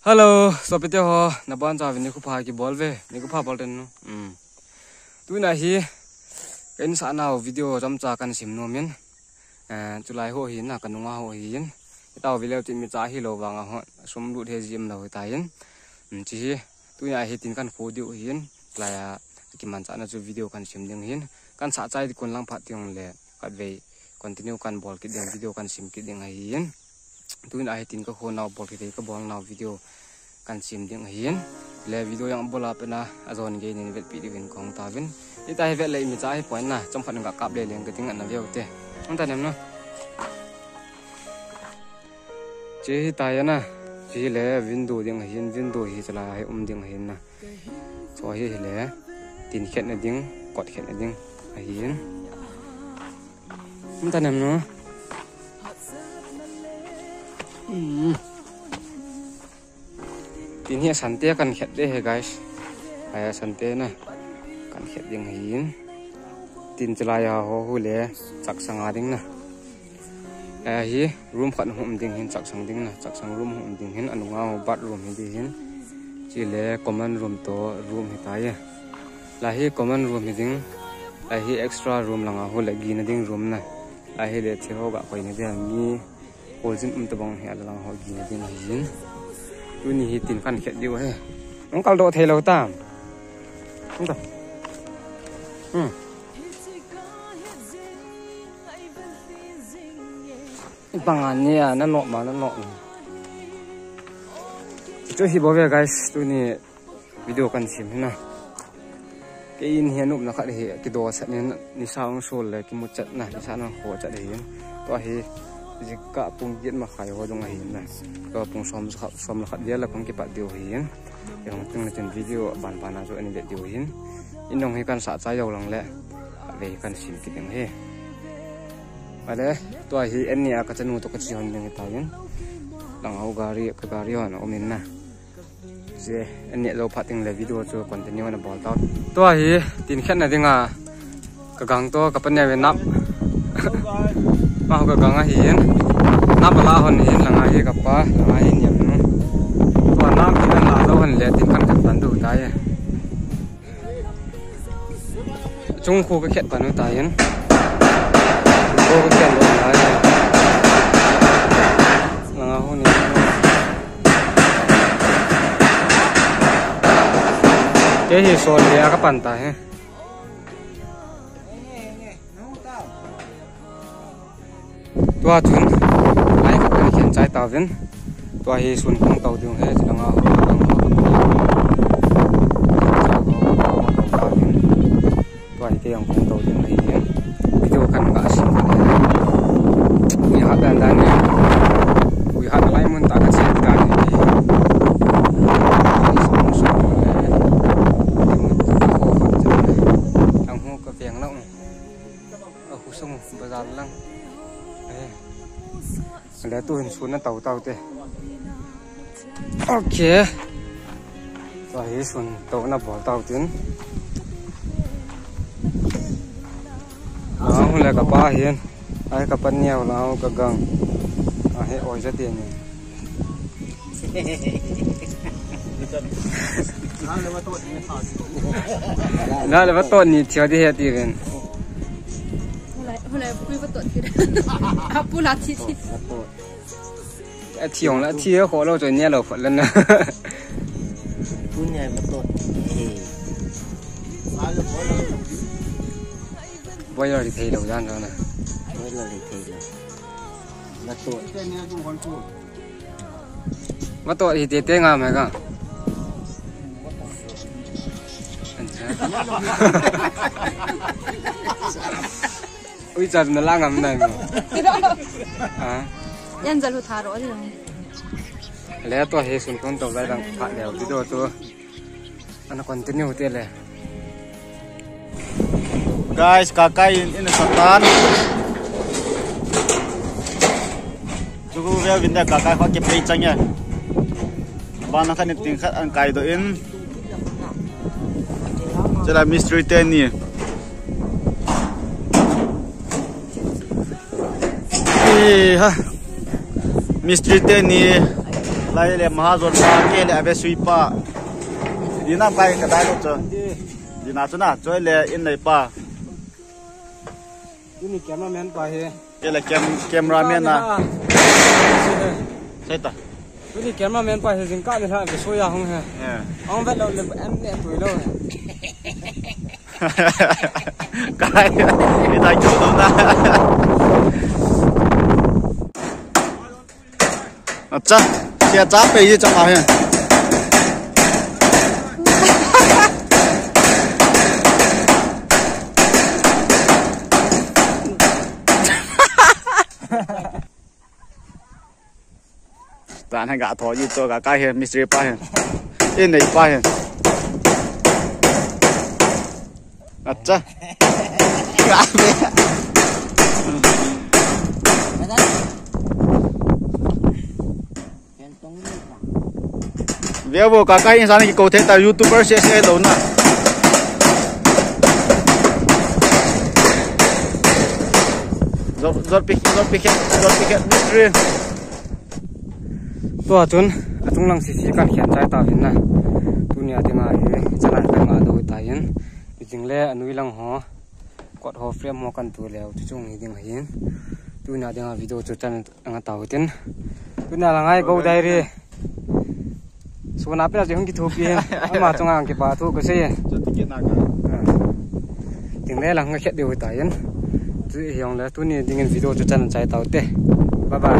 Hello, so pete ho na ban cha ni ku pha ki bol ve ni ku pha bol ten tu na hi ken sa na video jam cha kan sim no men chulai ho hi na kanunga ho hi yin taw video tin mi cha hi lo wanga ho sum lu the jim lo ta yin chi tu na hi tin kan kho di hin la ya ki man cha na chu video kan sim ding hin kan sa chai kun lang pha tiong le ka ve continue kan bol ki ding video kan sim ki ding hi yin tu na hi tin ka kho na bol ki ka bol na video kan sim ding hin le video yang bola pena azon ge ni vet pi win kong ta win ni ta vet le mi cha hi point na chom phan ga kap le leng ka ting an na veu te on ta nem no che hi ta ya na chi le window ding hin window hi chala hi ding hin na so hi le tin khet na ding kot khet na ding hin on ta nem no tin hi sante kan khet de he guys aya sante na kan khet ding hin tin chlai ha ho hu le chak sanga ding na hi room khat hum ding hin chak sang ding na chak sang room hum ding hin anunga ho bathroom hi hin chi le common room to room hi ta ye la hi common room hi ding la hi extra room langa ho le gi na ding room na la hi le che ho ga koi ni de mi Ojin ta bang he alang ho gi na ding hin tu ni hi tin kan khet diu he ong kal do thei lo ta ong ta bangan ni na no ma na no chu hi bo ve guys tu ni video kan sim na ke in he nup na khat he ki do sa ni saung sol le ki mu chat na ni sa na ho chat he to hi jika pung giat ma khai ho dong hin na ko pung som khat dia la pung ki pa dio hin yang tung na chen video ban ban na zo ani de dio hin inong he kan sa cha yo lang le ve kan sim ki ding he ale to hi en ni a ka chanu to ka chi hon ding ta yin lang au gari ka gari on omin na je en ni lo phating le video chu continue na bol ta to hi tin khat na dinga ka gang to ka pan ya ve nap ma ho ka gang a hin na bala hon hin langa hi ka pa langa hi nyam no to na ki na la lo hon le tin kan kan tan du ta ye chung khu ka khet panu ta yin ko ka khet lo ta ye langa ho ni ke hi so le ka pan ta he tua chun ai ka kan khen chai ta vin tua hi sun khong tau diung he changa tua hi ke yang khong tau diung hi video kan ga sim ui ha dan dan ui ha lai mun ta ka chen ta ni ang ho ka veng long a hu sung bazar lang le tu hin sun na tau te okay so hi sun tau na bol tau tin hu le ka pa hian ai ka pan niaw lao ka gang a he oi ja te ni na le wa to ni thia di he ti ren Hôm nay vui bắt tuột kia, áp bút là thi thiong là thi khó lâu rồi nghe lâu phật lần nữa bút nhảy bắt tuột bây giờ thì thấy lâu gian rồi nè bây giờ thì thấy bắt tuột bắt tuột thì tê tê ngà mày cả ui chặt nó lang ngầm này mà à nhân dân thả rõ rồi lẽ tôi hay xuống con tàu lại đang phạt đèo video tôi anh continue thế này guys kakai in Sultan chú về vinda kakai khoác cái plate chăng nhá ban nó khăn tiếng khát ăn cay đó in cho là mystery ten nè ha mystery ten nè lại là mà rồi pa kia là về suy pa đi nam cái đại lúc chưa đi nào chỗ nào chỗ là in này pa tu ni cameraman pa he cái là cameraman à sai ta tu ni cameraman pa he jing ka le ha ve so ya hong he ông vet lo le em ne tuổi lo cái người ta chủ đâu ta chắc xe cháp bây giờ trong nào hiện bạn hay gã thò gì cho gã cái hiện mystery pa hiện in này pa hiện chắc gã về việc bộ cả cái insan này cầu thế tại YouTuber sẽ đâu nè rót pick mystery tua chun atung lang si kan khian chai ta hin na tunia tinga hi chana ka ma do ta hin jingle anui lang ho kot ho frame ho kan tu leo chu chung hi ding hin tunia tinga video chu chan anga tau tin tunia langai go dai ri suna pe ji hong ki thu pi ama chunga ang ki pa thu ko se jingle lang nga khet de ta hin tu hiong la tunia ding video chu chan chai tau te bye bye